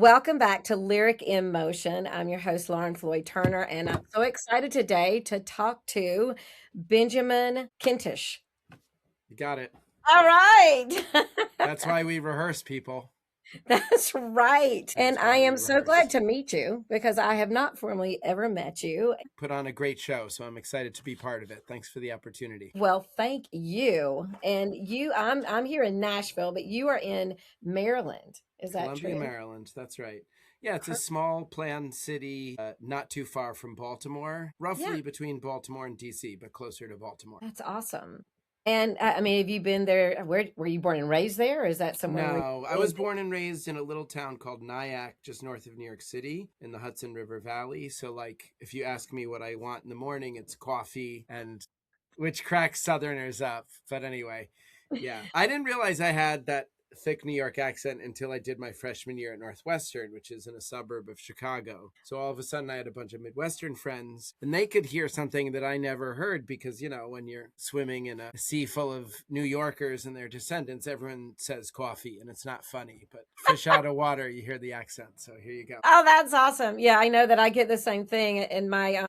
Welcome back to Lyric in Motion. I'm your host, Lauren Floyd Turner, and I'm so excited today to talk to Benjamin Kintisch. You got it. All right. That's why we rehearse, people. That's right. And That's I why we am so glad rehearse. to meet you because I have not formally ever met you. Put on a great show, so I'm excited to be part of it. Thanks for the opportunity. Well, thank you. And I'm here in Nashville, but you are in Maryland. Is that Columbia, true? Maryland. That's right. Yeah, it's a small planned city, not too far from Baltimore, Yeah, roughly between Baltimore and DC, but closer to Baltimore. that's awesome. And I mean, have you been there? Where were you born and raised there? Or is that somewhere where No, I you was lived? born and raised in a little town called Nyack, just north of New York City in the Hudson River Valley. So, like, if you ask me what I want in the morning, it's coffee, and which cracks Southerners up. But anyway, yeah, I didn't realize I had that thick New York accent until I did my freshman year at Northwestern, which is in a suburb of Chicago. So all of a sudden I had a bunch of Midwestern friends and they could hear something that I never heard because, when you're swimming in a sea full of New Yorkers and their descendants, everyone says coffee and it's not funny, but fish out of water, you hear the accent. So here you go. Oh, that's awesome. Yeah, I know that I get the same thing in my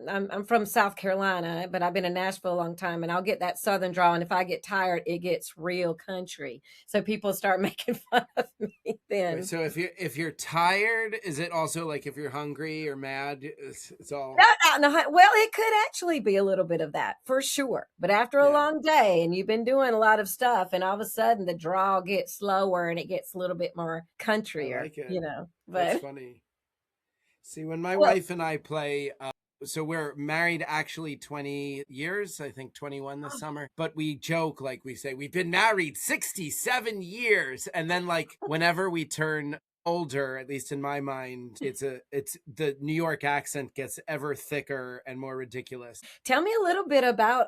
I'm from South Carolina, but I've been in Nashville a long time and I'll get that southern draw and if I get tired, it gets real country. So people start making fun of me Wait, then. so if you're tired, is it also like if you're hungry or mad? It's No, all no, no. Well, it could actually be a little bit of that for sure. But after a yeah. long day and you've been doing a lot of stuff, and all of a sudden the draw gets slower and it gets a little bit more I countryer, like it. That's But funny. See, when my well, wife and I play, so we're married actually 20 years, I think 21 this summer, but we joke, like we say, we've been married 67 years. And then, like, whenever we turn older, at least in my mind, it's the New York accent gets ever thicker and more ridiculous. tell me a little bit about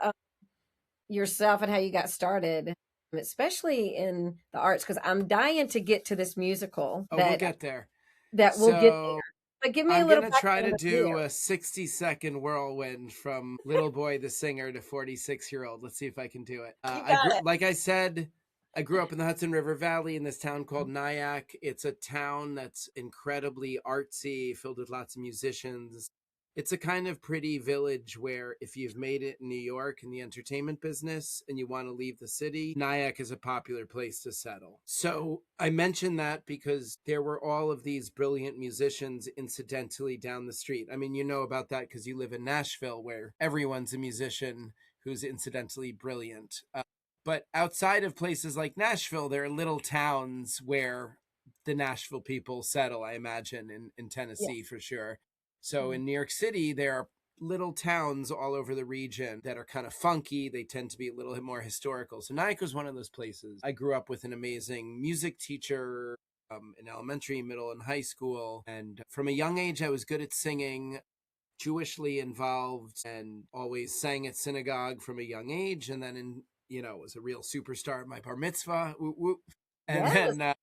yourself and how you got started, especially in the arts, because I'm dying to get to this musical Oh, we'll get there. that will get there. So But give me a I'm little going to try to background of do you. a 60-second whirlwind from Little Boy the Singer to 46-year-old. Let's see if I can do it. You got it. Like I said, I grew up in the Hudson River Valley in this town called Nyack. It's a town that's incredibly artsy, filled with lots of musicians. It's a kind of pretty village where if you've made it in New York in the entertainment business and you want to leave the city, Nyack is a popular place to settle. So I mention that because there were all of these brilliant musicians incidentally down the street. I mean, you know about that because you live in Nashville where everyone's a musician who's incidentally brilliant. But outside of places like Nashville, there are little towns where the Nashville people settle, I imagine, in Yeah. Tennessee for sure. So Mhm. in New York City, there are little towns all over the region that are kind of funky. They tend to be a little bit more historical. So Nyack was one of those places. I grew up with an amazing music teacher in elementary, middle, and high school. And from a young age, I was good at singing, Jewishly involved, and always sang at synagogue from a young age. And then was a real superstar at my bar mitzvah. Whoop, whoop. And Yes. then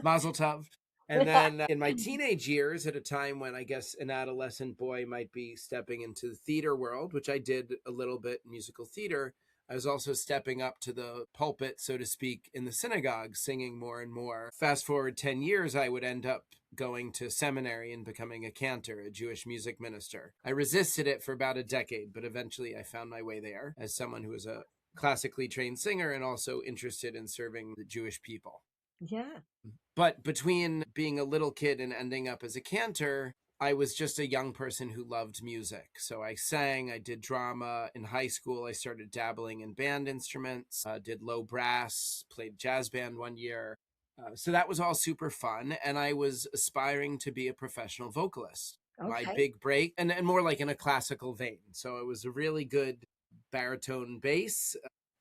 Mazel Tov. And then in my teenage years, at a time when I guess an adolescent boy might be stepping into the theater world, which I did a little bit in musical theater, I was also stepping up to the pulpit, so to speak, in the synagogue, singing more and more. Fast forward 10 years, I would end up going to seminary and becoming a cantor, a Jewish music minister. I resisted it for about a decade, but eventually I found my way there as someone who was a classically trained singer and also interested in serving the Jewish people. Yeah. But between being a little kid and ending up as a cantor, I was just a young person who loved music. So I sang, I did drama. In high school, I started dabbling in band instruments, did low brass, played jazz band one year. So that was all super fun. And I was aspiring to be a professional vocalist. My Okay. big break, and more like in a classical vein. So it was a really good baritone bass.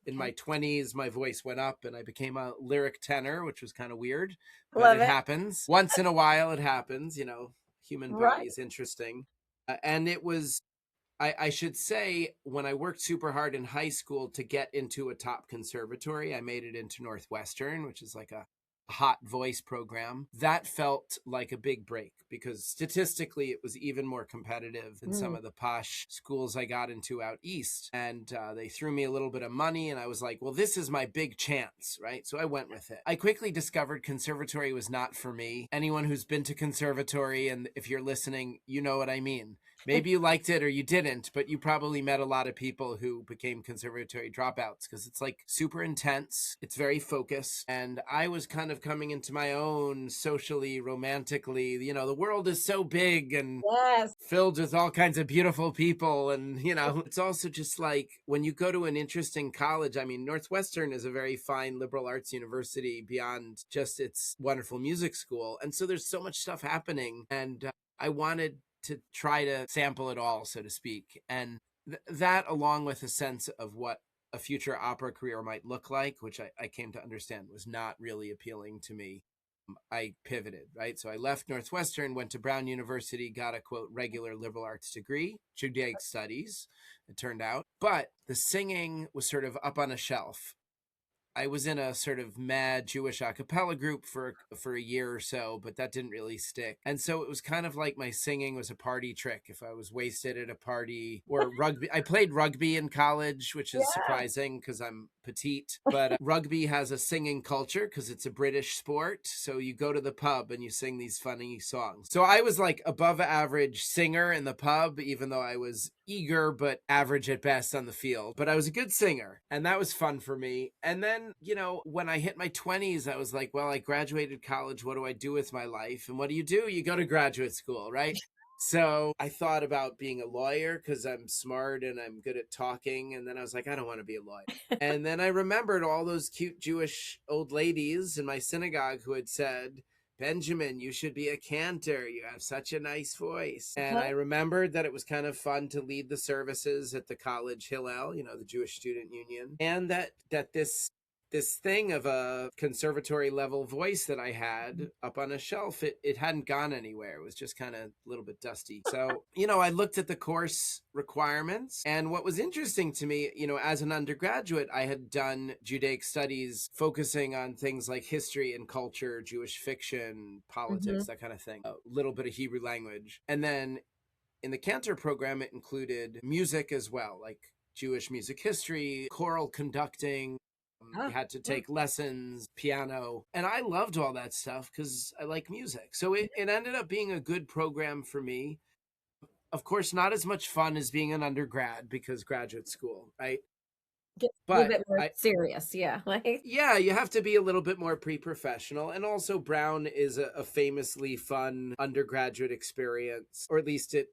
In my Okay. 20s, my voice went up and I became a lyric tenor, which was kind of weird, but Love it it. happens. Once in a while, it happens. Human body Right. is interesting. And it was, I should say, when I worked super hard in high school to get into a top conservatory, I made it into Northwestern, which is like a hot voice program. That felt like a big break because statistically it was even more competitive than some Mm. of the posh schools I got into out east. And they threw me a little bit of money and I was like, well, this is my big chance, right? So I went with it. I quickly discovered conservatory was not for me. Anyone who's been to conservatory, and if you're listening, you know what I mean. Maybe you liked it or you didn't, but you probably met a lot of people who became conservatory dropouts because it's like super intense. It's very focused. And I was kind of coming into my own socially, romantically. You know, the world is so big and Yes. filled with all kinds of beautiful people. And, you know, it's also just like when you go to an interesting college, I mean, Northwestern is a very fine liberal arts university beyond just its wonderful music school. And so there's so much stuff happening. And I wanted to try to sample it all, so to speak. And that, along with a sense of what a future opera career might look like, which I came to understand was not really appealing to me, I pivoted, right? So I left Northwestern, went to Brown University, got a quote regular liberal arts degree, Judaic Studies, it turned out. But the singing was sort of up on a shelf. I was in a sort of mad Jewish a cappella group for a year or so, but that didn't really stick. And so it was kind of like my singing was a party trick. If I was wasted at a party or rugby, I played rugby in college, which is Yeah. surprising because I'm petite. But rugby has a singing culture because it's a British sport. So you go to the pub and you sing these funny songs. So I was like above average singer in the pub, even though I was eager but average at best on the field. But I was a good singer, and that was fun for me. And then, you know, when I hit my 20s, I was like, well, I graduated college. What do I do with my life? And what do? You go to graduate school, right? So I thought about being a lawyer because I'm smart and I'm good at talking. And then I was like, I don't want to be a lawyer. And then I remembered all those cute Jewish old ladies in my synagogue who had said, Benjamin, you should be a cantor. You have such a nice voice. And I remembered that it was kind of fun to lead the services at the college Hillel, you know, the Jewish Student Union, and that this thing of a conservatory level voice that I had up on a shelf, it hadn't gone anywhere. It was just kind of a little bit dusty. So, you know, I looked at the course requirements, and what was interesting to me, you know, as an undergraduate, I had done Judaic Studies focusing on things like history and culture, Jewish fiction, politics, that kind of thing, a little bit of Hebrew language. And then in the Cantor program, it included music as well, like Jewish music history, choral conducting. You had to take lessons, piano, and I loved all that stuff because I like music. So it ended up being a good program for me. Of course, not as much fun as being an undergrad because graduate school, right? Get a little But bit more serious, yeah. Like, yeah, you have to be a little bit more pre-professional. And also Brown is a famously fun undergraduate experience, or at least it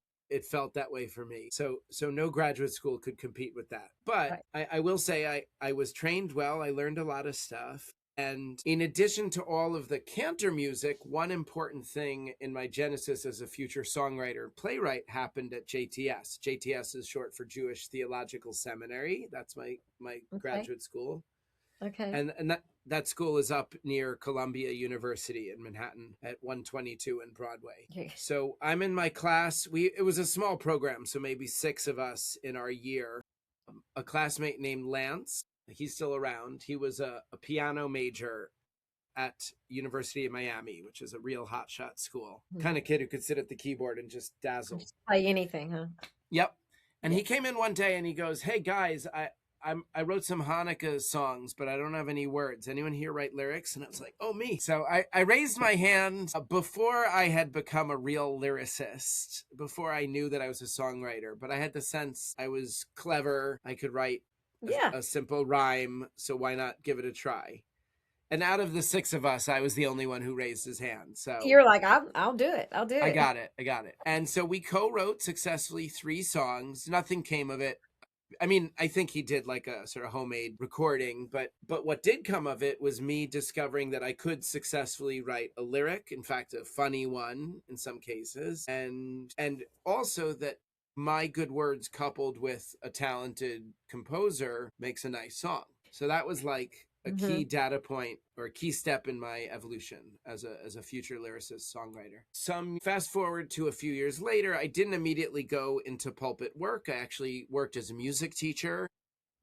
felt that way for me. So no graduate school could compete with that. But right. I will say I was trained well. I learned a lot of stuff. And in addition to all of the Cantor music, one important thing in my genesis as a future songwriter playwright happened at JTS. JTS is short for Jewish Theological Seminary. That's my graduate school. Okay. And that school is up near Columbia University in Manhattan at 122 and Broadway. Okay. So I'm in my class. It was a small program, so maybe 6 of us in our year. A classmate named Lance, he's still around. He was a piano major at University of Miami, which is a real hotshot school. Kind of kid who could sit at the keyboard and just dazzle. Just play anything, huh? Yep. And he came in one day and he goes, "Hey guys, I wrote some Hanukkah songs, but I don't have any words. Anyone here write lyrics?" And I was like, oh, me. So I raised my hand before I had become a real lyricist, before I knew that I was a songwriter. But I had the sense I was clever. I could write a simple rhyme. So why not give it a try? And out of the 6 of us, I was the only one who raised his hand. So you're like, I'll do it. I'll do it. I got it. And so we co-wrote successfully 3 songs. Nothing came of it. I mean, I think he did like a sort of homemade recording, but what did come of it was me discovering that I could successfully write a lyric, in fact, a funny one in some cases, and also that my good words coupled with a talented composer makes a nice song. So that was like a key data point or a key step in my evolution as a future lyricist songwriter. Some fast forward to a few years later, I didn't immediately go into pulpit work. I actually worked as a music teacher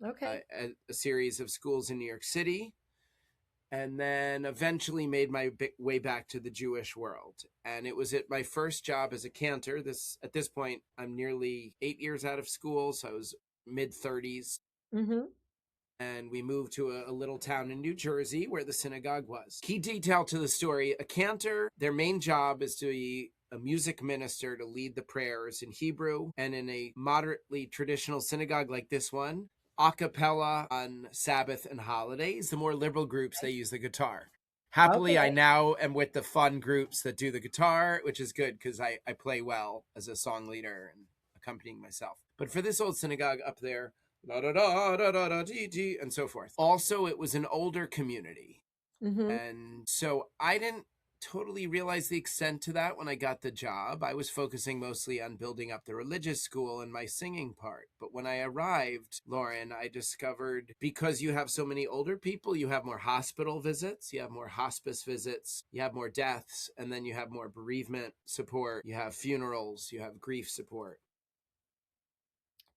at a series of schools in New York City. and then eventually made my way back to the Jewish world. And it was at my first job as a cantor. At this point, I'm nearly 8 years out of school, so I was mid-30s. Mm-hmm. And we moved to a little town in New Jersey where the synagogue was. Key detail to the story, a cantor, their main job is to be a music minister to lead the prayers in Hebrew, and in a moderately traditional synagogue like this one, a cappella on Sabbath and holidays. The more liberal groups, they use the guitar. Happily, I Okay. now am with the fun groups that do the guitar, which is good because I play well as a song leader and accompanying myself. But for this old synagogue up there, da da da da da da dee dee, and so forth. Also, it was an older community, Mm-hmm. and so I didn't totally realize the extent to that when I got the job. I was focusing mostly on building up the religious school and my singing part. But when I arrived, Lauren, I discovered because you have so many older people, you have more hospital visits, you have more hospice visits, you have more deaths, and then you have more bereavement support, you have funerals, you have grief support.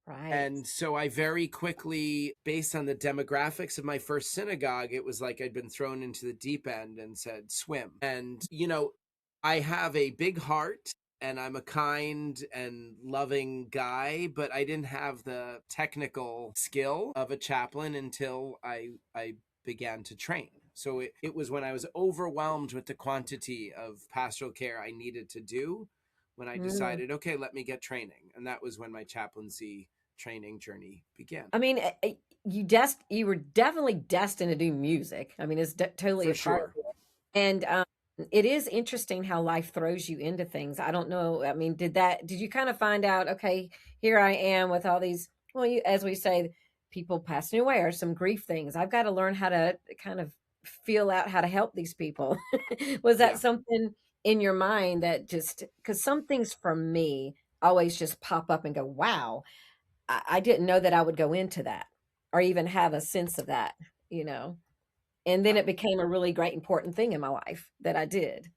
Right. And so I very quickly, based on the demographics of my first synagogue, it was like I'd been thrown into the deep end and said, swim. And, I have a big heart and I'm a kind and loving guy, but I didn't have the technical skill of a chaplain until I began to train. So it was when I was overwhelmed with the quantity of pastoral care I needed to do when I Mm. decided, okay, let me get training. And that was when my chaplaincy training journey began. I mean, you were definitely destined to do music. I mean, it's totally For a part of sure. it. And it is interesting how life throws you into things. I don't know. I mean, did you kind of find out, okay, here I am with all these, well, as we say, people passing away or some grief things. I've got to learn how to kind of feel out how to help these people. Was that Yeah. something in your mind that just, because some things for me always just pop up and go, wow, I didn't know that I would go into that or even have a sense of that, you know? And then Uh, it became a really great important thing in my life that I did.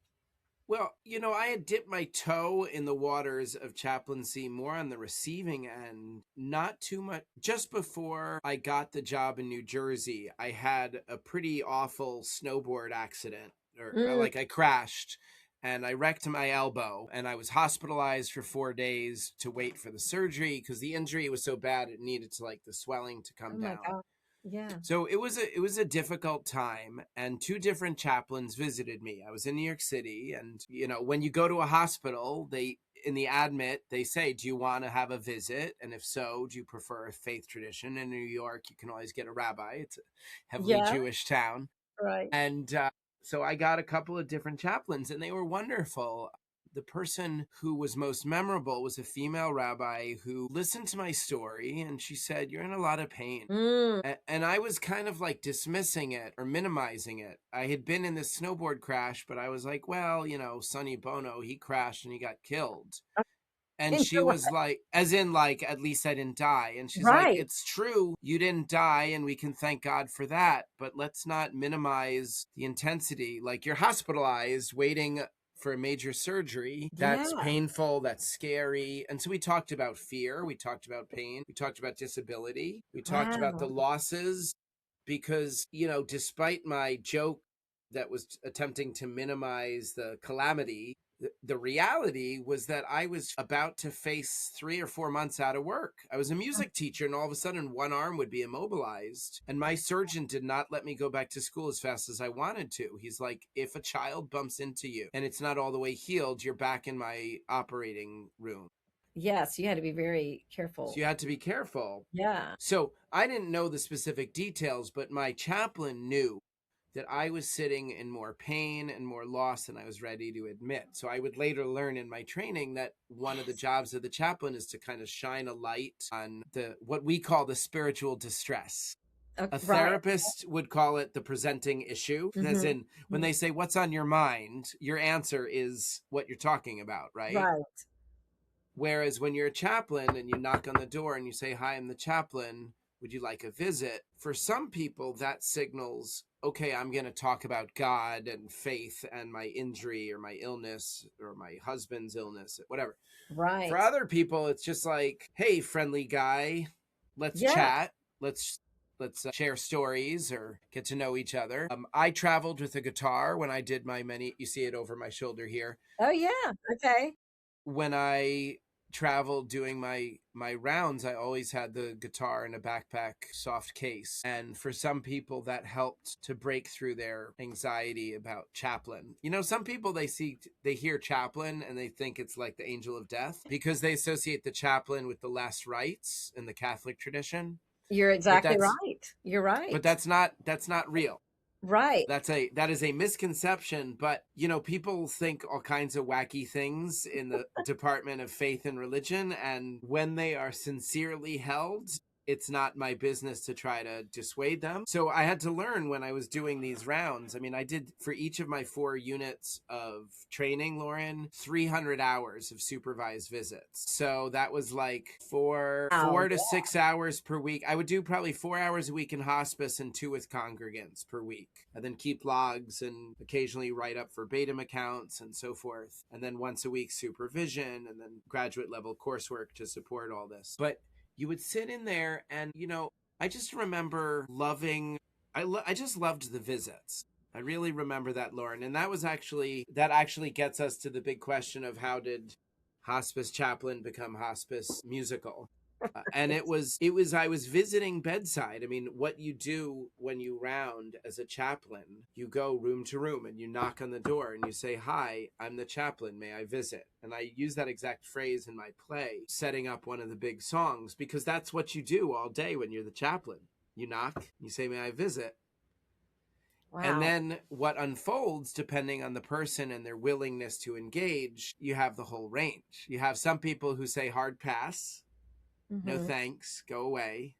well, I had dipped my toe in the waters of chaplaincy more on the receiving end, not too much. Just before I got the job in New Jersey, I had a pretty awful snowboard accident, or Mm, like I crashed and I wrecked my elbow, and I was hospitalized for 4 days to wait for the surgery because the injury was so bad it needed to, like, the swelling to oh come my down. god. Yeah. So it was a difficult time, and two different chaplains visited me. I was in New York City, and when you go to a hospital, they in the admit they say, "Do you want to have a visit? And if so, do you prefer a faith tradition?" In New York, you can always get a rabbi. It's a heavily Yeah, Jewish town, right. and so I got a couple of different chaplains, and they were wonderful. The person who was most memorable was a female rabbi who listened to my story, and she said, "You're in a lot of pain." Mm, And I was kind of like dismissing it or minimizing it. I had been in this snowboard crash, but I was like, well, Sonny Bono, he crashed and he got killed. And and she you're right. was like, as in, like, at least I didn't die. And she's like, Right. it's true, you didn't die, and we can thank God for that. But let's not minimize the intensity. Like, you're hospitalized, waiting for a major surgery. That's Yeah. painful, that's scary. And so we talked about fear, we talked about pain, we talked about disability, we talked about the Wow. losses. Because, despite my joke that was attempting to minimize the calamity, the reality was that I was about to face 3 or 4 months out of work. I was a music teacher, and all of a sudden one arm would be immobilized. And my surgeon did not let me go back to school as fast as I wanted to. He's like, if a child bumps into you and it's not all the way healed, you're back in my operating room. Yes, you had to be very So careful. you had to be careful. Yeah. So I didn't know the specific details, but my chaplain knew that I was sitting in more pain and more loss than I was ready to admit. So I would later learn in my training that one of the Yes. jobs of the chaplain is to kind of shine a light on the what we call the spiritual distress. A Right. therapist would call it the presenting issue, as Mhm. in when Mhm. they say, "What's on your mind?" your answer is what you're talking about, right? Right. Whereas when you're a chaplain and you knock on the door and you say, "Hi, I'm the chaplain. Would you like a visit?" For some people, that signals, okay, I'm going to talk about God and faith and my injury or my illness or my husband's illness, whatever. For Right. other people, it's just like, "Hey, friendly guy, let's Yeah. chat. Let's Let's share stories or get to know each other. I traveled with a guitar when I did my many, you see it over my shoulder here. Oh, yeah. Okay. When I traveled doing my rounds, I always had the guitar in a backpack soft case. And for some people that helped to break through their anxiety about chaplain. You know, some people they hear chaplain and they think it's like the angel of death because they associate the chaplain with the last rites in the Catholic tradition. You're But exactly right. You're right. that's not real. Right. That is a misconception, but you know, people think all kinds of wacky things in the Department of Faith and Religion, and when they are sincerely held, it's not my business to try to dissuade them. So I had to learn when I was doing these rounds. I mean, I did for each of my 4 units of training, Lauren, 300 hours of supervised visits. So that was like Wow. 4 to 6 hours per week. I would do probably 4 hours a week in hospice and 2 with congregants per week, and then keep logs and occasionally write up verbatim accounts and so forth. And then once a week supervision, and then graduate level coursework to support all this. But you would sit in there and, you know, I just remember loving, I just loved the visits. I really remember that, Lauren. And that actually gets us to the big question of how did Hospice Chaplain become Hospice Musical? And I was visiting bedside. I mean, what you do when you round as a chaplain, you go room to room and you knock on the door and you say, "Hi, I'm the chaplain. May I visit?" And I use that exact phrase in my play, setting up one of the big songs, because that's what you do all day when you're the chaplain. You knock, you say, "May I visit?" And Wow. then what unfolds, depending on the person and their willingness to engage, you have the whole range. You have some people who say hard pass, no Mhm. thanks, go away.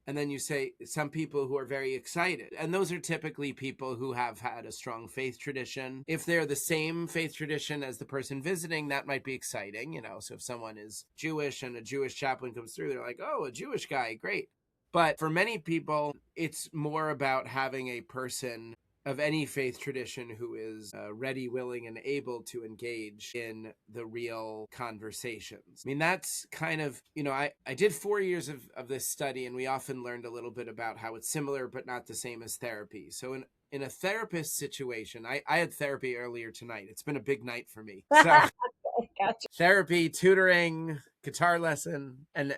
And then you say some people who are very excited. And those are typically people who have had a strong faith tradition. If they're the same faith tradition as the person visiting, that might be exciting, you know. So if someone is Jewish and a Jewish chaplain comes through, they're like, "Oh, a Jewish guy, great." But for many people, it's more about having a person of any faith tradition who is ready, willing, and able to engage in the real conversations. I mean, that's kind of, you know, I did 4 years of this study, and we often learned a little bit about how it's similar but not the same as therapy. So in a therapist situation, I had therapy earlier tonight. It's been a big night for me. So Gotcha. therapy, tutoring, guitar lesson, and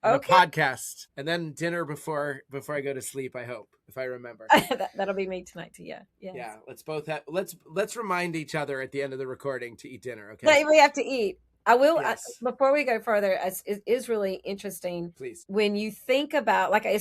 a Okay. podcast, and then dinner before I go to sleep, I hope, if I remember. That'll be me tonight too. Yeah. Yes. Yeah, let's both have let's remind each other at the end of the recording to eat dinner, okay? That we have to eat. Yes, Before we go further, it is really interesting please. when you think about, like, I'm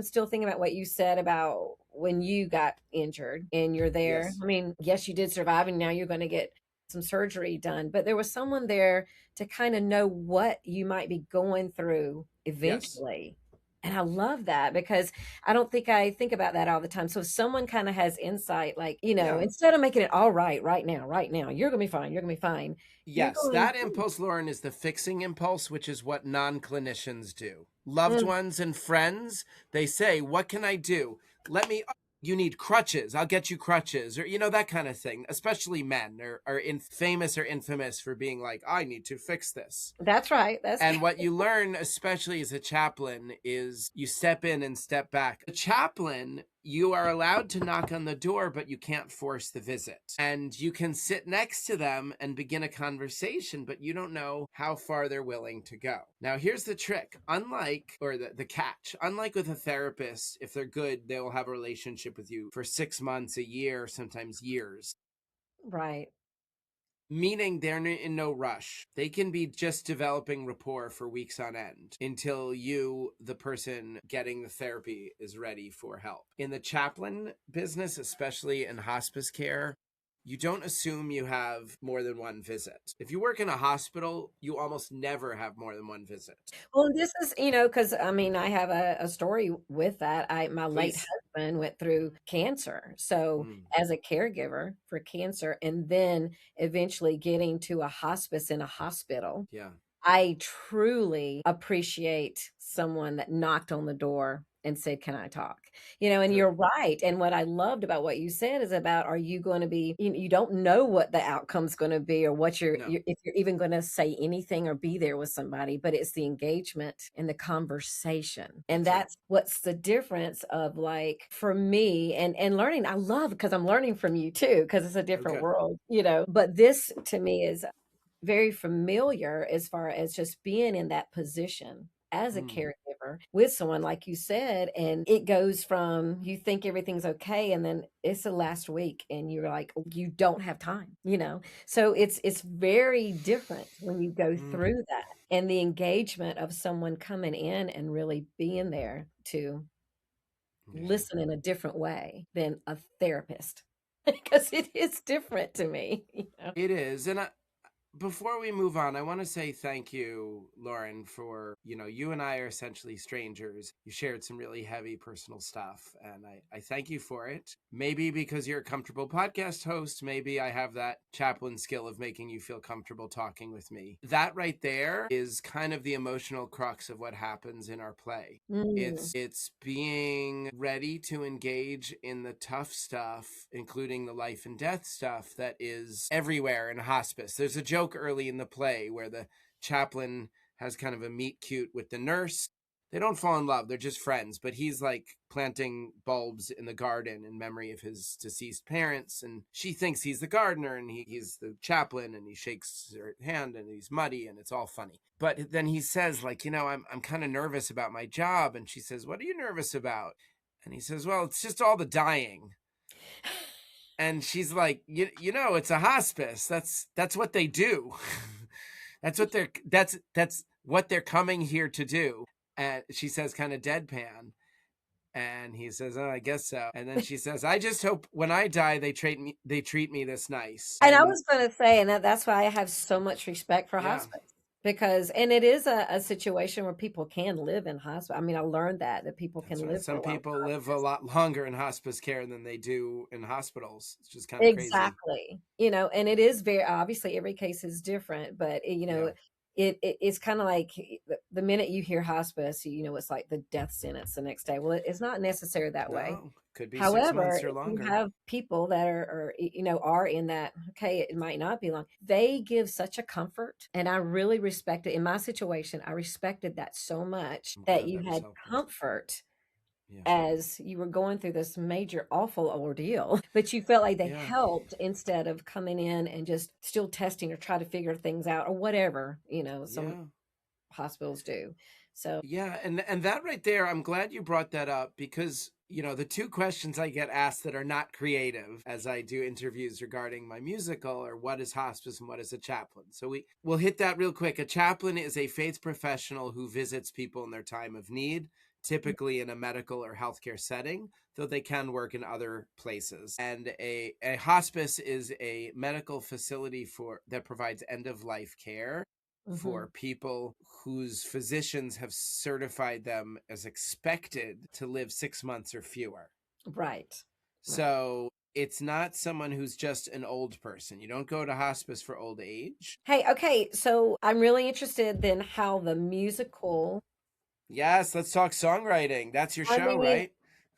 still thinking about what you said about when you got injured and you're there. Yes. I mean, yes, you did survive and now you're going to get some surgery done, but there was someone there to kind of know what you might be going through Yes. eventually. And I love that because I don't think I think about that all the time. So if someone kind of has insight, like, Yeah. instead of making it all right now, you're going to be fine. You're going to be fine. You're Yes, going, that impulse, Lauren, is the fixing impulse, which is what non-clinicians do. Loved "Mm, ones and friends, they say, "What can I do? Let me, you need crutches. I'll get you crutches," or, you know, that kind of thing. Especially men are famous or infamous for being like, "I need to fix this." that's right. That's And what you learn, especially as a chaplain, is you step in and step back. A chaplain, you are allowed to knock on the door, but you can't force the visit. And you can sit next to them and begin a conversation, but you don't know how far they're willing to go. Now, here's the trick. The catch, unlike with a therapist, if they're good, they will have a relationship with you for 6 months, a year, sometimes years. right. Meaning they're in no rush. They can be just developing rapport for weeks on end until you, the person getting the therapy, is ready for help. In the chaplain business, especially in hospice care, you don't assume you have more than one visit. If you work in a hospital, you almost never have more than one visit. Well, this is, because I mean, I have a story with that. My late Please. husband went through cancer. So, Mm, as a caregiver for cancer, and then eventually getting to a hospice in a hospital, yeah. I truly appreciate someone that knocked on the door and said, "Can I talk?" And Good. you're right. And what I loved about what you said is about, are you going to be, you don't know what the outcome's going to be, or what No. if you're even going to say anything or be there with somebody, but it's the engagement and the conversation. And That's it. that's what's the difference of, like, for me, and learning. I love, because I'm learning from you too, because it's a Oh, different good. world. But this to me is very familiar, as far as just being in that position as a Mm. caregiver with someone, like you said, and it goes from, you think everything's okay, and then it's the last week and you're like, you don't have time. So it's very different when you go Mm. through that, and the engagement of someone coming in and really being there to Yeah. listen in a different way than a therapist, because it is different to me. It is. And before we move on, I want to say thank you, Lauren, for, you and I are essentially strangers. You shared some really heavy personal stuff, and I thank you for it. Maybe because you're a comfortable podcast host, maybe I have that chaplain skill of making you feel comfortable talking with me. That right there is kind of the emotional crux of what happens in our play. Mm. It's being ready to engage in the tough stuff, including the life and death stuff that is everywhere in hospice. There's a joke early in the play where the chaplain has kind of a meet cute with the nurse. They don't fall in love, they're just friends, but he's like planting bulbs in the garden in memory of his deceased parents, and she thinks he's the gardener, and he's the chaplain, and he shakes her hand and he's muddy, and it's all funny. But then he says, like, I'm kind of nervous about my job, and she says, "What are you nervous about?" And he says, "Well, it's just all the dying." And she's like, it's a hospice. That's what they do. That's what they're coming here to do. And she says, kind of deadpan. And he says, "Oh, I guess so." And then she says, "I just hope when I die they treat me this nice." And I And was gonna say, and that's why I have so much respect for yeah, hospice, because, and it is a situation where people can live in hospice. I mean, I learned that people that's can right. live for Some a long people time. live a lot longer in hospice care than they do in hospitals. It's just kind of crazy. Exactly. And it is very, obviously every case is different, but Yeah. it's kind of like, the minute you hear hospice, it's like the death sentence the next day. Well, it's not necessarily that way. No, could be 6 months However, or you longer. have people that are in that, okay, it might not be long. They give such a comfort, and I really respect it. In my situation, I respected that so much, I'm that glad you that was had helpful. comfort Yeah. as you were going through this major awful ordeal, but you felt like they Yeah. helped, instead of coming in and just still testing or try to figure things out, or whatever, some Yeah. hospitals do. So, Yeah, and that right there, I'm glad you brought that up because, the two questions I get asked that are not creative as I do interviews regarding my musical are, what is hospice and what is a chaplain? So we'll hit that real quick. A chaplain is a faith professional who visits people in their time of need, typically in a medical or healthcare setting, though they can work in other places. And a hospice is a medical facility that provides end of life care mhm, for people whose physicians have certified them as expected to live 6 months or fewer. right, right. So it's not someone who's just an old person. You don't go to hospice for old age. Hey, okay, so I'm really interested then how the musical, Yes, let's talk songwriting. That's your I show, mean, right?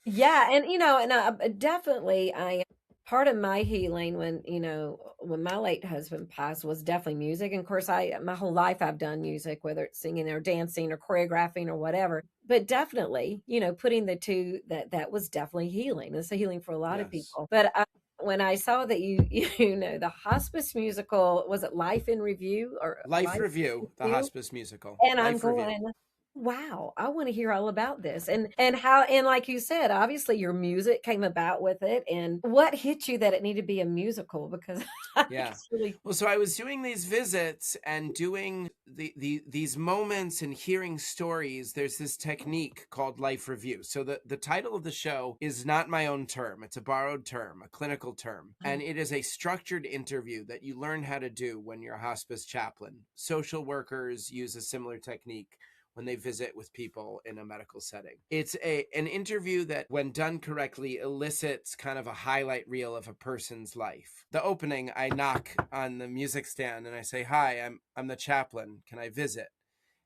yeah, and definitely, I part of my healing, when my late husband passed, was definitely music. And of course, I my whole life I've done music, whether it's singing or dancing or choreographing or whatever. But definitely, putting the two, that was definitely healing. It's a healing for a lot of Yes. people. But when I saw that the Hospice Musical, was it Life in Review or Life Life Review, in the Review? hospice musical. And I'm Life Review. going, wow, I want to hear all about this. And how, and like you said, obviously your music came about with it. And what hit you that it needed to be a musical? Because I think Yeah. it's really, Well, so I was doing these visits and doing these moments and hearing stories. There's this technique called life review. So the title of the show is not my own term. It's a borrowed term, a clinical term. And it is a structured interview that you learn how to do when you're a hospice chaplain. Social workers use a similar technique when they visit with people in a medical setting. It's an interview that, when done correctly, elicits kind of a highlight reel of a person's life. The opening, I knock on the music stand and I say, "Hi, I'm the chaplain. Can I visit?"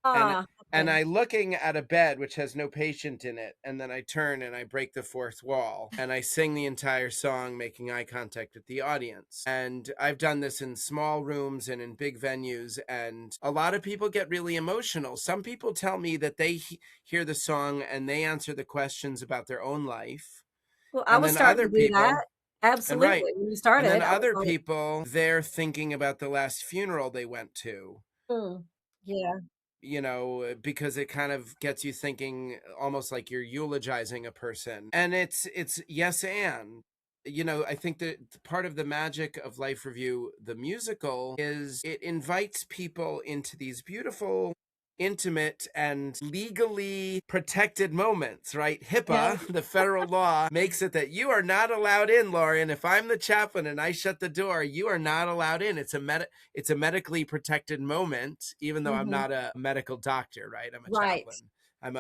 and Ah, and okay. I looking at a bed which has no patient in it, and then I turn and I break the fourth wall and I sing the entire song, making eye contact with the audience. And I've done this in small rooms and in big venues, and a lot of people get really emotional. Some people tell me that they hear the song and they answer the questions about their own life, Well, I and was then starting other to do people, that. and right, Absolutely. When you and then started, I was other like, people, they're thinking about the last funeral they went to, "Hmm, yeah, because it kind of gets you thinking, almost like you're eulogizing a person. And it's yes, and I think that part of the magic of Life Review, the musical, is it invites people into these beautiful, intimate, and legally protected moments, right? yeah, HIPAA, the federal law, makes it that you are not allowed in, Lauren. If I'm the chaplain and I shut the door, you are not allowed in. It's a medically protected moment, even though I'm mhm, not a medical doctor, right? I'm a right, chaplain.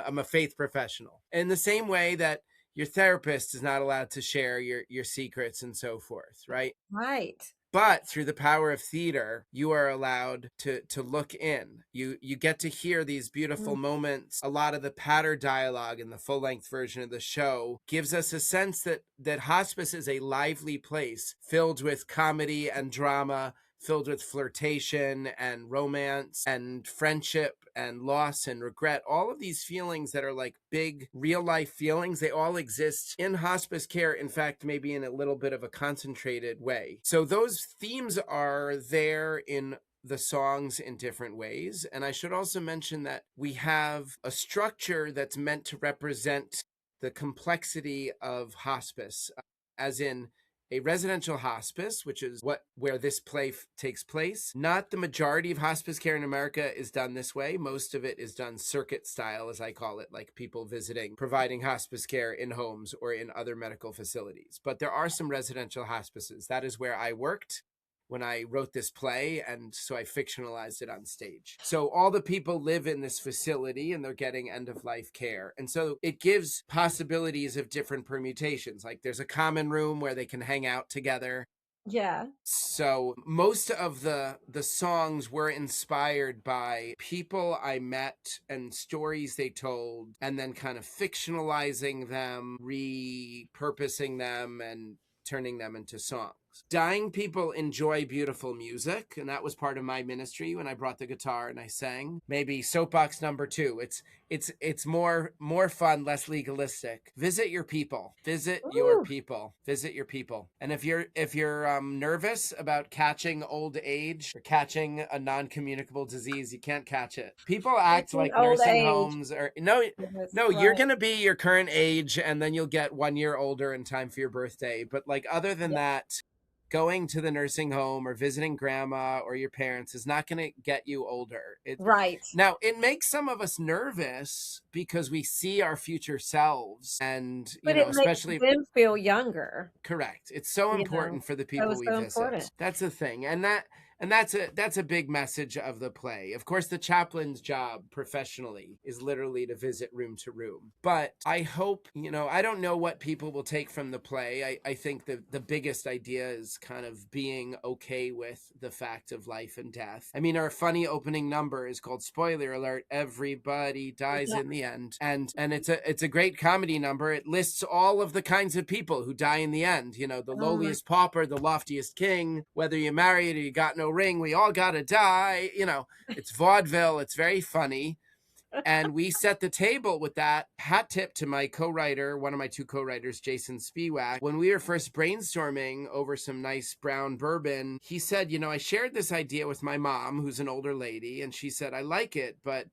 I'm a faith professional. In the same way that your therapist is not allowed to share your secrets and so forth, right? right, But through the power of theater, you are allowed to look in. You get to hear these beautiful mm, moments. A lot of the patter dialogue in the full-length version of the show gives us a sense that hospice is a lively place, filled with comedy and drama, filled with flirtation and romance and friendship and loss and regret. All of these feelings that are like big real life feelings, they all exist in hospice care. In fact, maybe in a little bit of a concentrated way. So those themes are there in the songs in different ways. And I should also mention that we have a structure that's meant to represent the complexity of hospice, as in a residential hospice, which is where this play takes place. Not the majority of hospice care in America is done this way. Most of it is done circuit style, as I call it, like people visiting, providing hospice care in homes or in other medical facilities. But there are some residential hospices. That is where I worked when I wrote this play, and so I fictionalized it on stage. So all the people live in this facility and they're getting end of life care. And so it gives possibilities of different permutations. Like there's a common room where they can hang out together. yeah, So most of the songs were inspired by people I met and stories they told, and then kind of fictionalizing them, repurposing them, and turning them into songs. Dying people enjoy beautiful music, and that was part of my ministry when I brought the guitar and I sang. Maybe soapbox number 2. It's more fun, less legalistic. Visit your people. Visit your ooh, people. Visit your people. And if you're nervous about catching old age or catching a non-communicable disease, you can't catch it. People act catching like old nursing age. homes are no. Yes, No, you're right, going to be your current age, and then you'll get 1 year older in time for your birthday. But like, other than yeah, that, going to the nursing home or visiting grandma or your parents is not going to get you older. right, Now, it makes some of us nervous because we see our future selves, and but it makes especially. them feel younger, Correct. It's so you know, important for the so people it's we so important. visit. That's the thing. And that's a big message of the play. Of course, the chaplain's job professionally is literally to visit room to room. But I hope, I don't know what people will take from the play. I think the biggest idea is kind of being okay with the fact of life and death. I mean, our funny opening number is called Spoiler Alert, Everybody Dies Yeah, in the End. And it's a great comedy number. It lists all of the kinds of people who die in the end. The oh my, lowliest pauper, the loftiest king, whether you're married or you got no ring, we all gotta die. It's vaudeville. It's very funny. And we set the table with that. Hat tip to my co-writer, one of my 2 co-writers, Jason Spiewak. When we were first brainstorming over some nice brown bourbon, he said, I shared this idea with my mom, who's an older lady, and she said, I like it, but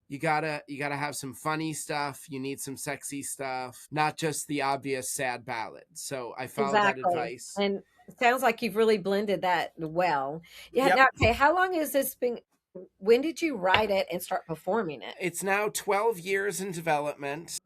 you gotta have some funny stuff. You need some sexy stuff, not just the obvious sad ballad. So I followed that exactly, advice. and it sounds like you've really blended that well. Yeah, Yep. now, okay, how long has this been when did you write it and start performing it? It's now 12 years in development.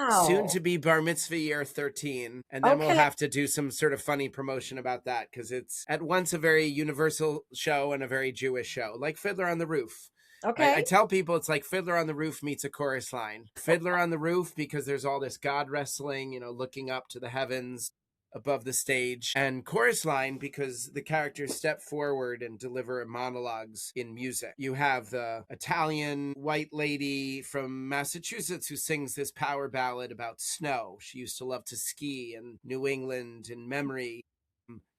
Soon Wow. to be bar mitzvah year 13, and then we'll Okay. have to do some sort of funny promotion about that, because it's at once a very universal show and a very Jewish show, like Fiddler on the Roof. I Okay. tell people it's like Fiddler on the Roof meets a chorus line. Fiddler on the Roof, because there's all this God wrestling, looking up to the heavens above the stage, and chorus line because the characters step forward and deliver monologues in music. You have the Italian white lady from Massachusetts who sings this power ballad about snow. She used to love to ski in New England in memory.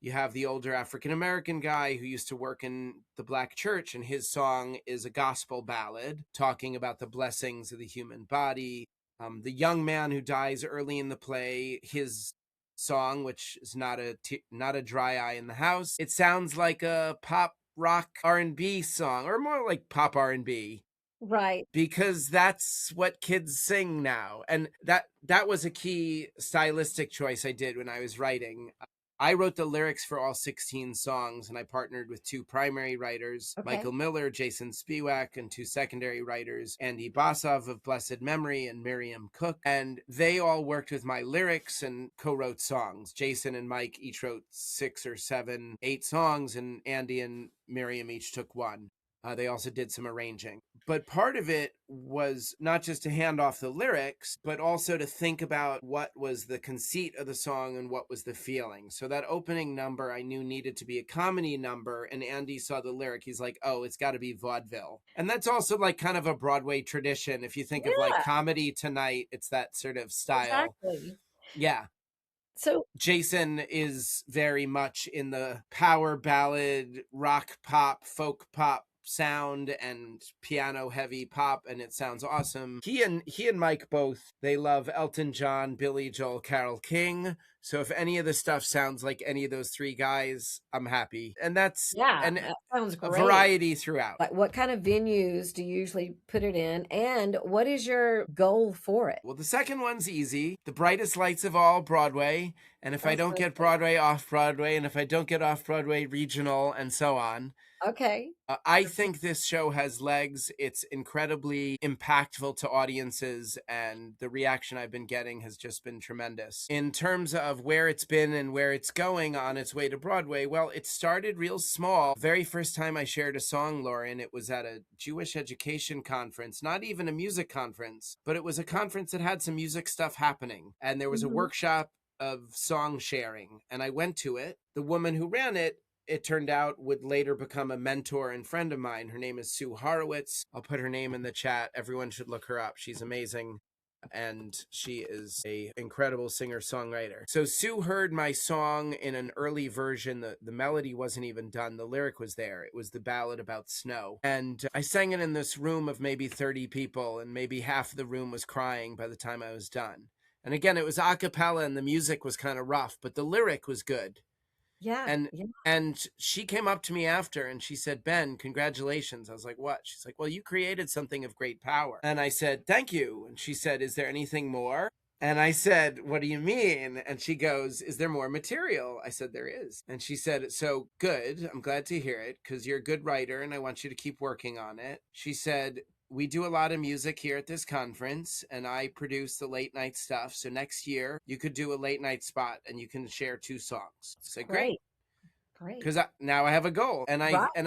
You have the older African American guy who used to work in the Black church, and his song is a gospel ballad talking about the blessings of the human body. The young man who dies early in the play, his song, which is not a dry eye in the house, it sounds like a pop rock R&B song, or more like pop R&B, Right. because that's what kids sing now. And that was a key stylistic choice I did when I was writing. I wrote the lyrics for all 16 songs, and I partnered with two primary writers, Okay. Michael Miller, Jason Spiewak, and two secondary writers, Andy Basov of blessed memory and Miriam Cook. And they all worked with my lyrics and co-wrote songs. Jason and Mike each wrote 6 or 7, 8 songs, and Andy and Miriam each took one. They also did some arranging. But part of it was not just to hand off the lyrics, but also to think about what was the conceit of the song and what was the feeling. So that opening number I knew needed to be a comedy number, and Andy saw the lyric. He's like, oh, it's got to be vaudeville. And that's also like kind of a Broadway tradition. If you think of like Yeah, comedy tonight, it's that sort of style. exactly. Yeah. So Jason is very much in the power ballad, rock pop, folk pop sound and piano heavy pop, and it sounds awesome. He and Mike both, they love Elton John, Billy Joel, Carole King. So if any of the stuff sounds like any of those three guys, I'm happy. And that's yeah, that sounds a great. variety throughout. Like, what kind of venues do you usually put it in, and what is your goal for it? Well, the second one's easy. The brightest lights of all, Broadway. And if I That's don't get perfect. Broadway, off Broadway. And if I don't get off Broadway, regional, and so on. Okay. I think this show has legs. It's incredibly impactful to audiences, and the reaction I've been getting has just been tremendous. In terms of where it's been and where it's going on its way to Broadway, well, it started real small. Very first time I shared a song, Lauren, it was at a Jewish education conference, not even a music conference, but it was a conference that had some music stuff happening. And there was a Mhm. workshop of song sharing, and I went to it. The woman who ran it turned out would later become a mentor and friend of mine. Her name is Sue Horowitz. I'll put her name in the chat. Everyone should look her up. She's amazing. And she is a incredible singer-songwriter. So Sue heard my song in an early version. The melody wasn't even done. The lyric was there. It was the ballad about snow. And I sang it in this room of maybe 30 people, and maybe half of the room was crying by the time I was done. And again, it was a cappella, and the music was kind of rough, but the lyric was good. Yeah, And yeah. and she came up to me after and she said, Ben, congratulations. I was like, what? She's like, well, you created something of great power. And I said, thank you. And she said, is there anything more? And I said, what do you mean? And she goes, is there more material? I said, there is. And she said, so good. I'm glad to hear it because you're a good writer and I want you to keep working on it. She said, we do a lot of music here at this conference, and I produce the late night stuff. So next year, you could do a late night spot and you can share 2 songs. I said, great. Great. Great. Because now I have a goal, and Right. then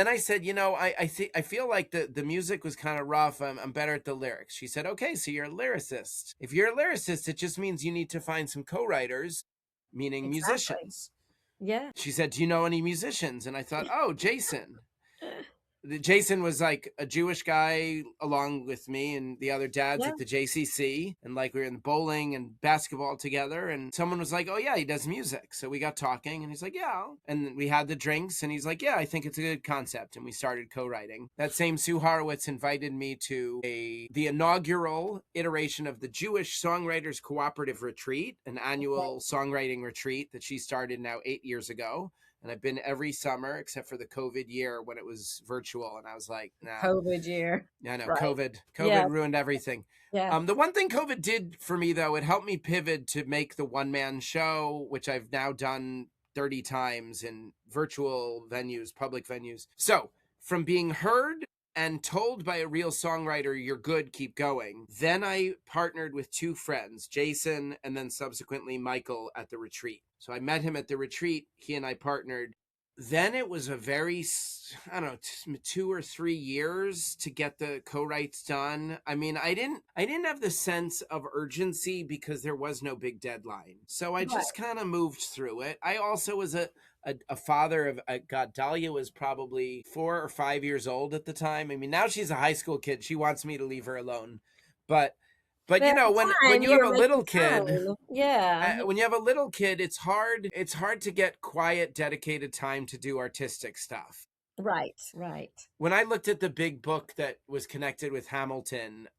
I said, I feel like the music was kind of rough. I'm better at the lyrics. She said, okay, so you're a lyricist. If you're a lyricist, it just means you need to find some co-writers, meaning Exactly. musicians. Yeah. She said, do you know any musicians? And I thought, oh, Jason. Jason was like a Jewish guy along with me and the other dads Yeah. at the JCC, and like we were in bowling and basketball together, and someone was like, oh yeah, he does music. So we got talking and he's like, yeah, and we had the drinks and he's like, yeah, I think it's a good concept, and we started co-writing. That same Sue Horowitz invited me to the inaugural iteration of the Jewish Songwriters Cooperative Retreat, an annual songwriting retreat that she started now 8 years ago. And I've been every summer except for the COVID year when it was virtual. And I was like, nah. COVID year. Yeah, I know. Right. COVID Yeah. ruined everything. Yeah. The one thing COVID did for me, though, it helped me pivot to make the one-man show, which I've now done 30 times in virtual venues, public venues. So from being heard and told by a real songwriter, you're good, keep going. Then I partnered with 2 friends, Jason and then subsequently Michael, at the retreat. So I met him at the retreat. He and I partnered. then it was a very, I don't know, 2 or 3 years to get the co-writes done. I mean, I didn't have the sense of urgency because there was no big deadline, so I Right. just kind of moved through it. I also was a father of, God, Dahlia was probably 4 or 5 years old at the time. I mean, now she's a high school kid. She wants me to leave her alone, but But you at know, the when time, you you have were a making little kid, time. Yeah. when you have a little kid, it's hard to get quiet, dedicated time to do artistic stuff. Right, right. When I looked at the big book that was connected with Hamilton,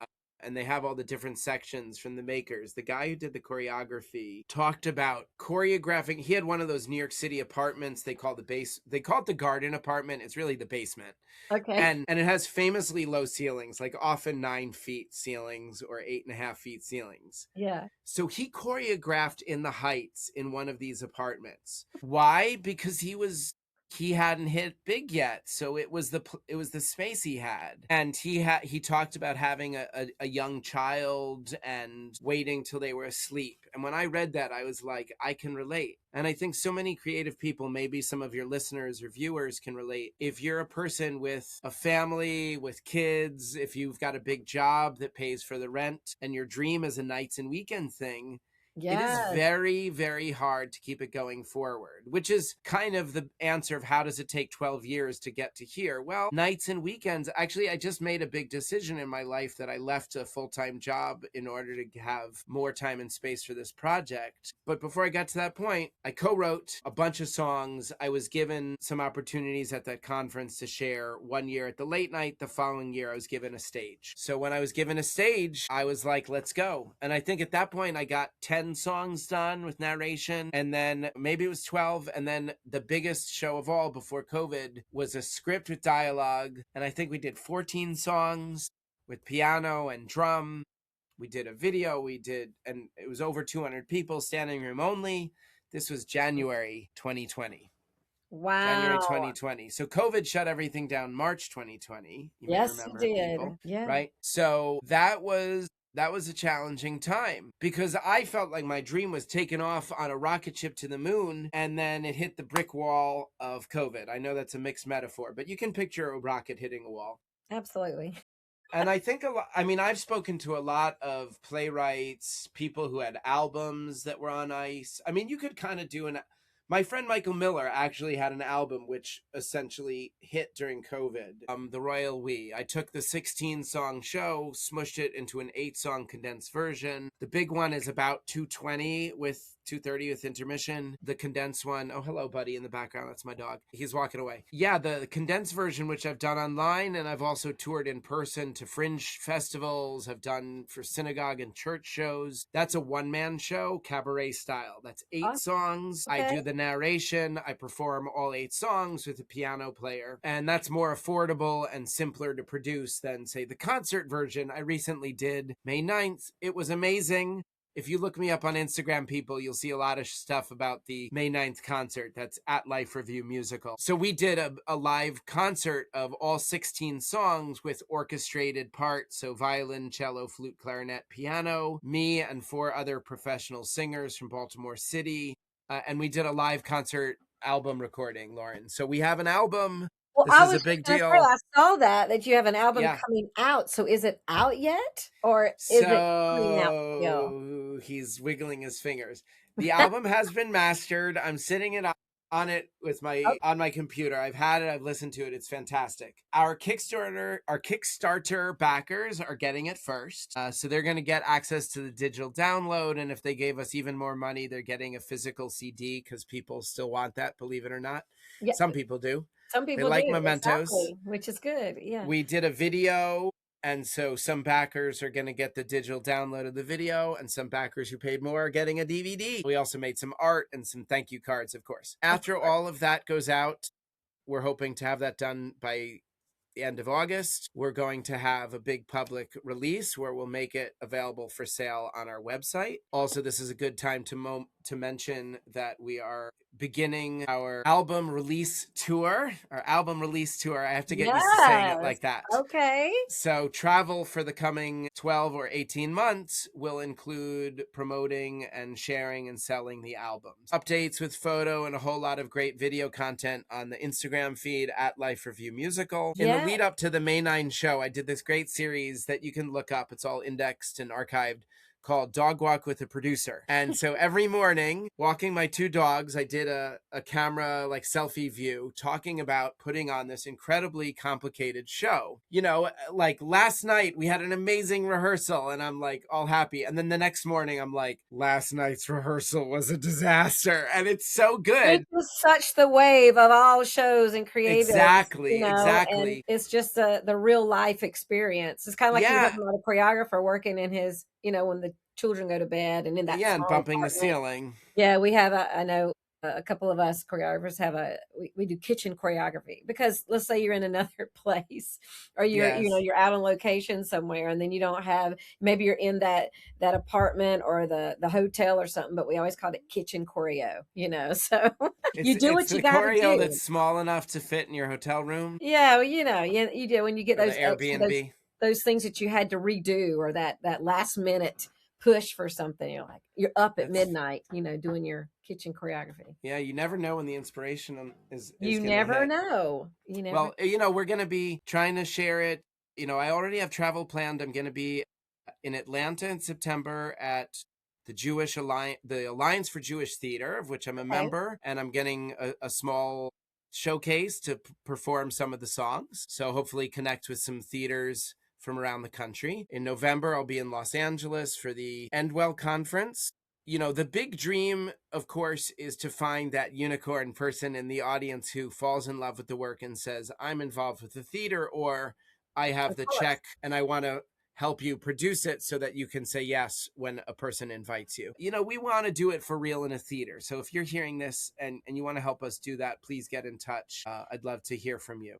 and they have all the different sections from the makers, the guy who did the choreography talked about choreographing. He had one of those New York City apartments they call it the garden apartment. It's really the basement. Okay. And it has famously low ceilings, like often 9 feet ceilings or 8.5 feet ceilings. Yeah. So he choreographed in the Heights in one of these apartments. Why? Because he hadn't hit big yet, so it was the space he had, and he talked about having a young child and waiting till they were asleep. And when I read that, I was like, I can relate. And I think so many creative people, maybe some of your listeners or viewers, can relate. If you're a person with a family, with kids, if you've got a big job that pays for the rent, and your dream is a nights and weekend thing, it is Yes. very, very hard to keep it going forward, which is kind of the answer of how does it take 12 years to get to here? Well, nights and weekends. Actually, I just made a big decision in my life that I left a full-time job in order to have more time and space for this project. But before I got to that point, I co-wrote a bunch of songs. I was given some opportunities at that conference to share. One year at the late night, the following year I was given a stage. So when I was given a stage, I was like, let's go. And I think at that point I got 10 songs done with narration, and then maybe it was 12, and then the biggest show of all before COVID was a script with dialogue, and I think we did 14 songs with piano and drum. We did a video, and it was over 200 people, standing room only. This was January 2020. January Wow. 2020. So COVID shut everything down March 2020. You may Yes, you remember, people, did. Yeah. right? So that was a challenging time because I felt like my dream was taken off on a rocket ship to the moon, and then it hit the brick wall of COVID. I know that's a mixed metaphor, but you can picture a rocket hitting a wall. Absolutely. And I think I mean, I've spoken to a lot of playwrights, people who had albums that were on ice. I mean, you could kind of my friend Michael Miller actually had an album which essentially hit during COVID, The Royal We. I took the 16-song show, smushed it into an 8-song condensed version. The big one is about 2:20 with 2:30 with intermission. The condensed one, oh, hello, buddy, in the background. That's my dog. He's walking away. Yeah, the condensed version, which I've done online, and I've also toured in person to fringe festivals, I've done for synagogue and church shows. That's a one-man show, cabaret style. That's 8 Awesome. songs. I Okay. do the narration. I perform all 8 songs with a piano player. And that's more affordable and simpler to produce than, say, the concert version I recently did May 9th. It was amazing. If you look me up on Instagram, people, you'll see a lot of stuff about the May 9th concert. That's at Life Review Musical. So we did a live concert of all 16 songs with orchestrated parts. So violin, cello, flute, clarinet, piano, me and 4 other professional singers from Baltimore City. And we did a live concert album recording, Lauren. So we have an album. Well, This I is was a just big gonna say, deal. I saw that you have an album Yeah. coming out. So is it out yet, or is it coming out still? So he's wiggling his fingers. The album has been mastered. I'm sitting on it with Oh, on my computer. I've had it. I've listened to it. It's fantastic. Our Kickstarter backers are getting it first, so they're going to get access to the digital download. And if they gave us even more money, they're getting a physical CD because people still want that. Believe it or not, yeah. some people do. Some They people do, like mementos. exactly, which is good. Yeah. We did a video, and so some backers are going to get the digital download of the video, and some backers who paid more are getting a DVD. We also made some art and some thank you cards, of course. Of After course. all of that goes out, we're hoping to have that done by the end of August. We're going to have a big public release where we'll make it available for sale on our website. Also, this is a good time to mention that we are beginning our album release tour. I have to get used to saying it Yes. like that. Okay. So travel for the coming 12 or 18 months will include promoting and sharing and selling the albums. Updates with photo and a whole lot of great video content on the Instagram feed at Life Review Musical. In the Yeah. lead up to the May 9 show, I did this great series that you can look up. It's all indexed and archived, called Dog Walk with a Producer. And so every morning, walking my two dogs, I did a camera like selfie view talking about putting on this incredibly complicated show. You know, like last night we had an amazing rehearsal and I'm like all happy. And then the next morning I'm like, last night's rehearsal was a disaster. And it's so Which good. is such the wave of all shows and creatives, Exactly, and exactly. it's just the real life experience. It's kind of like you were Yeah. talking about a choreographer working in his, when the children go to bed and in that Yeah, and small bumping the apartment. ceiling. Yeah, we have I know a couple of us choreographers have we do kitchen choreography because let's say you're in another place or Yes. you're out on location somewhere and then you don't have, maybe you're in that apartment or the hotel or something, but we always called it kitchen choreo, so It's you do it's what you the got to choreo do. that's small enough to fit in your hotel room Yeah, well, you do when you get or the those extra Airbnb. those things that you had to redo or that last minute push for something. You're like you're up at That's midnight, doing your kitchen choreography. Yeah, you never know when the inspiration is You going to never hit. know. You never. Well, we're going to be trying to share it. I already have travel planned. I'm going to be in Atlanta in September at the Alliance for Jewish Theater, of which I'm a Okay. member, and I'm getting a small showcase to perform some of the songs. So hopefully connect with some theaters from around the country. In November, I'll be in Los Angeles for the Endwell Conference. The big dream, of course, is to find that unicorn person in the audience who falls in love with the work and says, I'm involved with the theater, or I have Of the course. check and I want to help you produce it so that you can say yes when a person invites you. We want to do it for real in a theater. So if you're hearing this and you want to help us do that, please get in touch. I'd love to hear from you.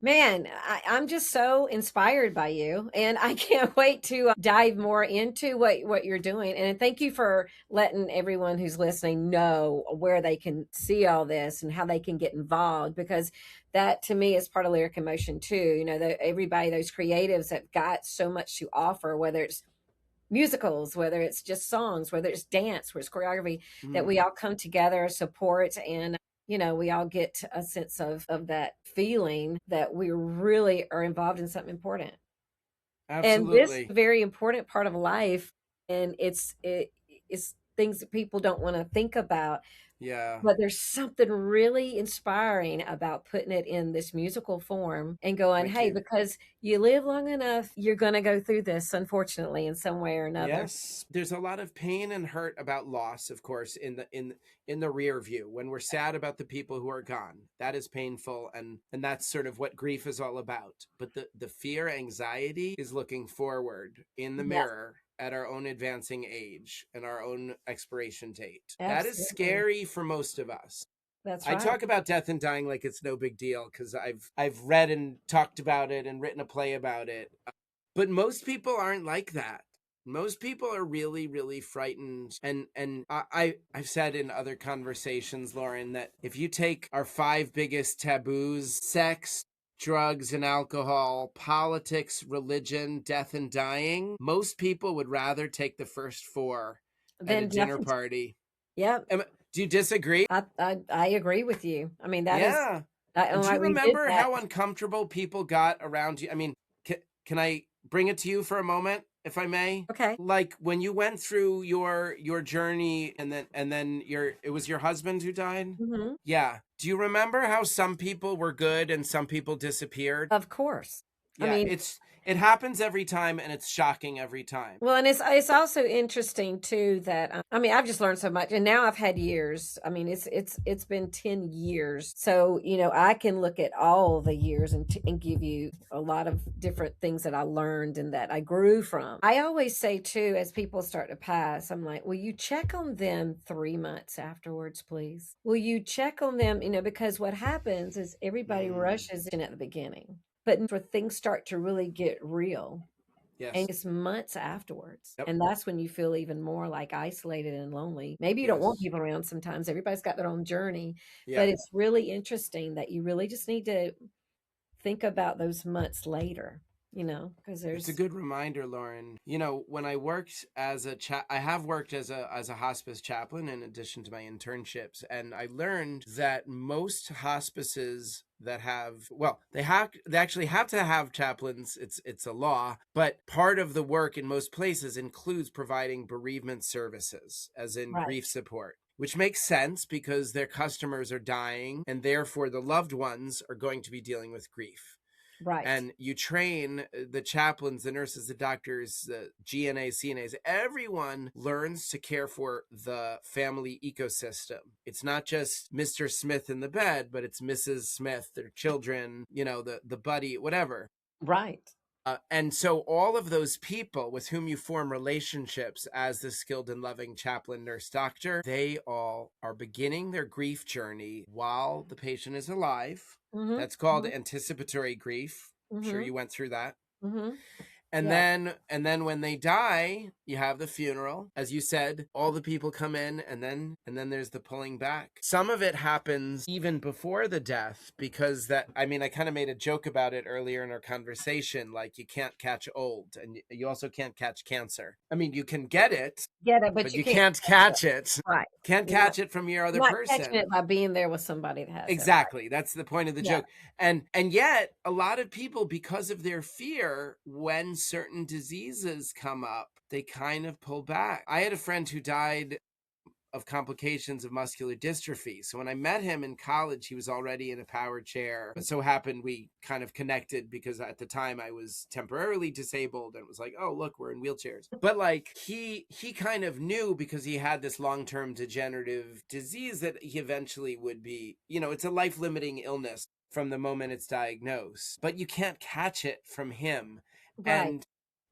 Man, I'm just so inspired by you, and I can't wait to dive more into what you're doing. And thank you for letting everyone who's listening know where they can see all this and how they can get involved, because that to me is part of Lyric Emotion too. Everybody, those creatives have got so much to offer, whether it's musicals, whether it's just songs, whether it's dance, whether it's choreography, that we Mm, all come together, support, and we all get a sense of that feeling that we really are involved in something important. And this absolutely. very important part of life, and it's things that people don't want to think about, Yeah. but there's something really inspiring about putting it in this musical form and going, Thank hey, you. because you live long enough, you're going to go through this, unfortunately, in some way or another. Yes, there's a lot of pain and hurt about loss, of course, in the rear view. When we're sad about the people who are gone, that is painful, and that's sort of what grief is all about. But the fear, anxiety is looking forward in the Yes, mirror at our own advancing age and our own expiration date. That is absolutely. scary for most of us. That's I right. talk about death and dying like it's no big deal because I've read and talked about it and written a play about it. But most people aren't like that. Most people are really, really frightened. And I've said in other conversations, Lauren, that if you take our five biggest taboos, sex, drugs and alcohol, politics, religion, death and dying, most people would rather take the first four at a Then dinner definitely, party. yep. Do you disagree? I agree with you. I mean, that is, Yeah. And and do like you we did remember that. how uncomfortable people got around you? I mean, can I bring it to you for a moment, if I may? Okay. Like when you went through your journey and then it was your husband who died? Hmm. Yeah. Do you remember how some people were good and some people disappeared? Of course. I Yeah, mean, it happens every time and it's shocking every time. well, and it's also interesting too that I mean, I've just learned so much, and now I've had years. I mean, it's been 10 years, so I can look at all the years and give you a lot of different things that I learned and that I grew from. I always say too, as people start to pass, I'm like, will you check on them 3 months afterwards, please? Will you check on them? Because what happens is everybody Mm, rushes in at the beginning, but for things start to really get real, Yes. and it's months afterwards. Yep. And that's when you feel even more like isolated and lonely. Maybe you don't want Yes. people around sometimes. Everybody's got their own journey, Yeah. but it's really interesting that you really just need to think about those months later, because It's a there's good reminder, Lauren. You know, when I worked as I have worked as a hospice chaplain in addition to my internships, and I learned that most hospices that have, well, they actually have to have chaplains. It's a law, but part of the work in most places includes providing bereavement services, as in grief right, support. Which makes sense because their customers are dying and therefore the loved ones are going to be dealing with grief. right, And you train the chaplains, the nurses, the doctors, the GNAs, CNAs, everyone learns to care for the family ecosystem. It's not just Mr. Smith in the bed, but it's Mrs. Smith, their children, the buddy, whatever. right, And so all of those people with whom you form relationships as the skilled and loving chaplain, nurse, doctor, they all are beginning their grief journey while the patient is alive. mm-hmm, That's called mm-hmm, anticipatory grief. I'm sure mm-hmm, you went through that. mm-hmm. And Yeah, then when they die, you have the funeral. As you said, all the people come in and then there's the pulling back. Some of it happens even before the death because I kind of made a joke about it earlier in our conversation, like you can't catch old and you also can't catch cancer. I mean, you can get it, get it, but but you you can't can't catch it. catch it. Right. Can't You're not catch it from your other not catching person. it by being there with somebody that has it, right. Exactly. That's the point of the Yeah. joke. And yet a lot of people, because of their fear, when certain diseases come up, they kind of pull back. I had a friend who died of complications of muscular dystrophy. So when I met him in college, he was already in a power chair. It so happened we kind of connected because at the time I was temporarily disabled and it was like, oh, look, we're in wheelchairs. But like he kind of knew because he had this long-term degenerative disease that he eventually would be, it's a life-limiting illness from the moment it's diagnosed, but you can't catch it from him. Right. And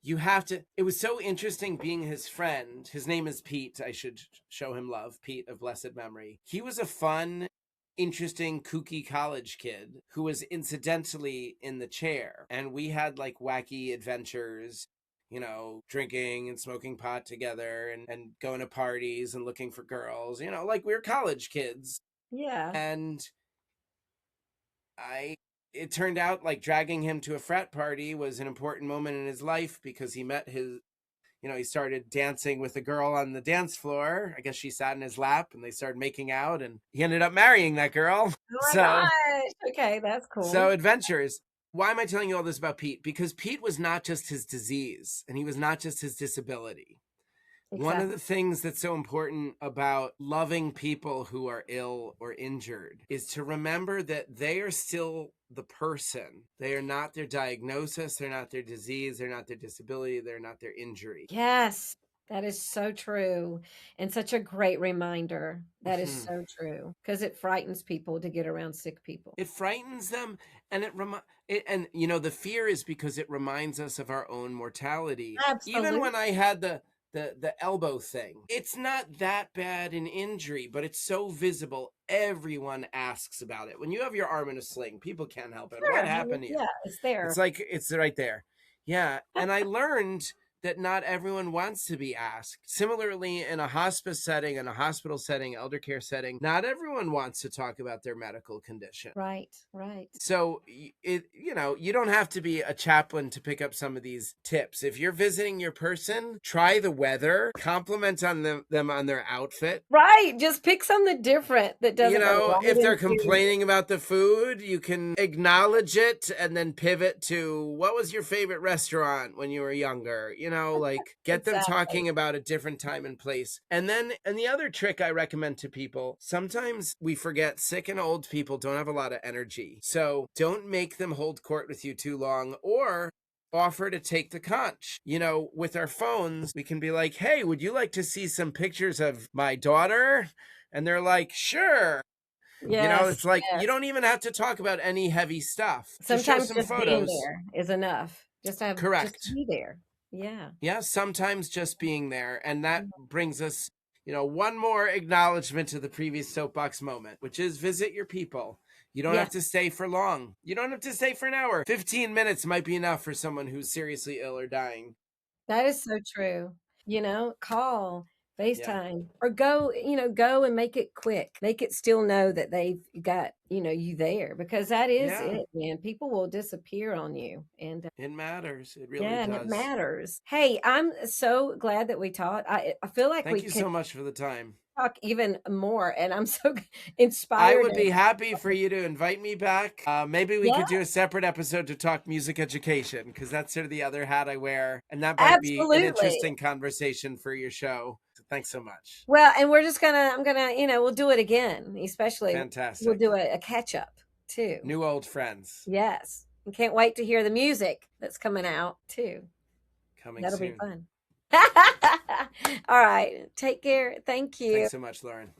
you have to, it was so interesting being his friend. His name is Pete. I should show him love. Pete of blessed memory. He was a fun, interesting, kooky college kid who was incidentally in the chair. And we had like wacky adventures, drinking and smoking pot together and going to parties and looking for girls, like we were college kids. Yeah. And it turned out like dragging him to a frat party was an important moment in his life because he met he started dancing with a girl on the dance floor. I guess she sat in his lap and they started making out and he ended up marrying that girl. Oh my So, gosh. Okay, that's so cool. adventures. Why am I telling you all this about Pete? Because Pete was not just his disease and he was not just his disability. One of Exactly. the things that's so important about loving people who are ill or injured is to remember that they are still the person. They are not their diagnosis. They're not their disease. They're not their disability. They're not their injury. Yes, that is so true, and such a great reminder. That is Mhm. so true because it frightens people to get around sick people. It frightens them, and the fear is because it reminds us of our own mortality. Even Absolutely. when I had the elbow thing, it's not that bad an injury, but it's so visible. Everyone asks about it. When you have your arm in a sling, people can't help it. What Sure. I mean, happened to you? yeah, it's It's there. like it's right there. Yeah, and I learned that not everyone wants to be asked. Similarly, in a hospice setting, in a hospital setting, elder care setting, not everyone wants to talk about their medical condition. Right, right. So you don't have to be a chaplain to pick up some of these tips. If you're visiting your person, try the weather, compliment on them on their outfit. Right, just pick something different that doesn't go right If they're into complaining about the food, you can acknowledge it and then pivot to what was your favorite restaurant when you were younger? Like get them exactly. talking about a different time and place. And the other trick I recommend to people, sometimes we forget sick and old people don't have a lot of energy. So don't make them hold court with you too long or offer to take the conch. With our phones, we can be like, hey, would you like to see some pictures of my daughter? And they're like, sure. Yes, It's like you yes. don't even have to talk about any heavy stuff. Just show Sometimes some just being photos. there is enough. Just to Correct. be there. Yeah. Yeah, sometimes just being there. And that Mhm. brings us, one more acknowledgement to the previous soapbox moment, which is visit your people. You don't Yeah, have to stay for long. You don't have to stay for an hour. 15 minutes might be enough for someone who's seriously ill or dying. that is so true. Call, Yeah. FaceTime, or go and make it quick. Make it still know that they've got, you there, because that is Yeah. it, man. People will disappear on you. And It matters. It really yeah, and it does. matters. Hey, I'm so glad that we talked. I feel like Thank we you could so much for the time. talk even more, and I'm so I inspired. would be happy for you to invite me back. Maybe we Yeah, could do a separate episode to talk music education, because that's sort of the other hat I wear. And that might be an absolutely. interesting conversation for your show. So thanks so much. Well, and I'm gonna, we'll do it again, especially we'll Fantastic. do a catch up too. New old friends Yes. And can't wait to hear the music that's coming out too. coming That'll be soon. fun. All right. Take care. Thank you. Thanks so much, Lauren.